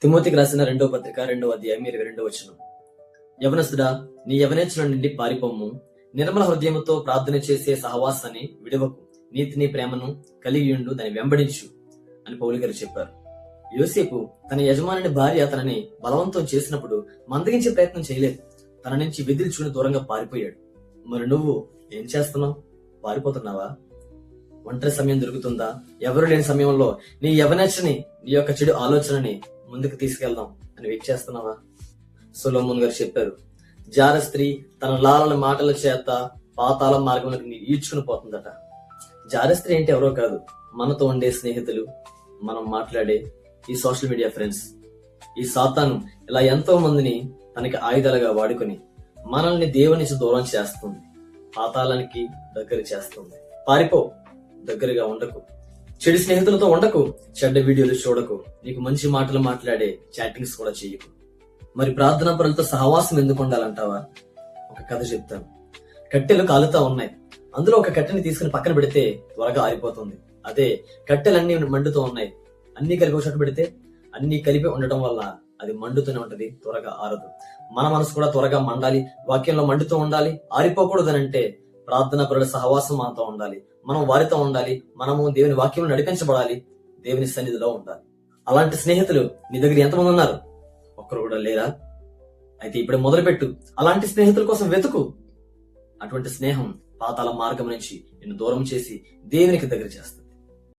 తిమోతికి రాసిన 2వ పత్రిక 2వ అధ్యాయం 22వ వచనం. యవనస్తుడా, నీ యవనేచ్ఛల నుండి పారిపోమ్ము, నిర్మల హృదయముతో ప్రార్థన చేసే సహవాసాన్ని విడవకు, నీతిని ప్రేమను కలిగి ఉండు, దాన్ని వెంబడించు అని పౌలు గారు చెప్పారు. యోసేపు తన యజమాని భార్య తనని బలవంతం చేసినప్పుడు మందగించే ప్రయత్నం చేయలేదు. తన నుంచి వెదిల్చుకుని దూరంగా పారిపోయాడు. మరి నువ్వు ఏం చేస్తున్నావు? పారిపోతున్నావా? ఒంటరి సమయం దొరుకుతుందా? ఎవరు లేని సమయంలో నీ యవనేచ్ఛని, నీ యొక్క చెడు ఆలోచనని ముందుకు తీసుకెళ్దాం అని వెయిట్ చేస్తున్నావా? సొలొమోన్ గారు చెప్పారు, జార స్త్రీ తన లాలన మాటల చేత పాతాళ మార్గంలోకి ఈడ్చుకుని పోతుందట. జార స్త్రీ అంటే ఎవరో కాదు, మనతో ఉండే స్నేహితులు, మనం మాట్లాడే ఈ సోషల్ మీడియా ఫ్రెండ్స్. ఈ సాతాను ఇలా ఎంతో మందిని తనకి ఆయుధాలుగా వాడుకొని మనల్ని దేవుని నుంచి దూరం చేస్తుంది, పాతాళానికి దగ్గర చేస్తుంది. పారిపో, దగ్గరగా ఉండకు, చెడు స్నేహితులతో ఉండకు, చెడ్డ వీడియోలు చూడకు, నీకు మంచి మాటలు మాట్లాడే చాటింగ్స్ కూడా చేయకు. మరి ప్రార్థనా పరులతో సహవాసం ఎందుకు ఉండాలంటావా? ఒక కథ చెప్తాను. కట్టెలు కాలుతా ఉన్నాయి, అందులో ఒక కట్టెని తీసుకుని పక్కన పెడితే త్వరగా ఆరిపోతుంది. అదే కట్టెలన్నీ మండుతూ ఉన్నాయి, అన్ని కలిపి ఒక చోట పెడితే అన్ని కలిపి ఉండటం వల్ల అది మండుతూనే ఉంటది, త్వరగా ఆరదు. మన మనసు కూడా త్వరగా మండాలి, వాక్యంలో మండుతూ ఉండాలి, ఆరిపోకూడదనంటే ప్రార్థనా పరుల సహవాసం మనతో ఉండాలి, మనం వారితో ఉండాలి, మనము దేవుని వాక్యంలో నడిపించబడాలి, దేవుని సన్నిధిలో ఉండాలి. అలాంటి స్నేహితులు నీ దగ్గర ఎంతమంది ఉన్నారు? ఒక్కరు కూడా లేరా? అయితే ఇప్పుడు మొదలుపెట్టు, అలాంటి స్నేహితుల కోసం వెతుకు. అటువంటి స్నేహం పాతాళ మార్గం నుంచి నిన్ను దూరం చేసి దేవునికి దగ్గర చేస్తుంది.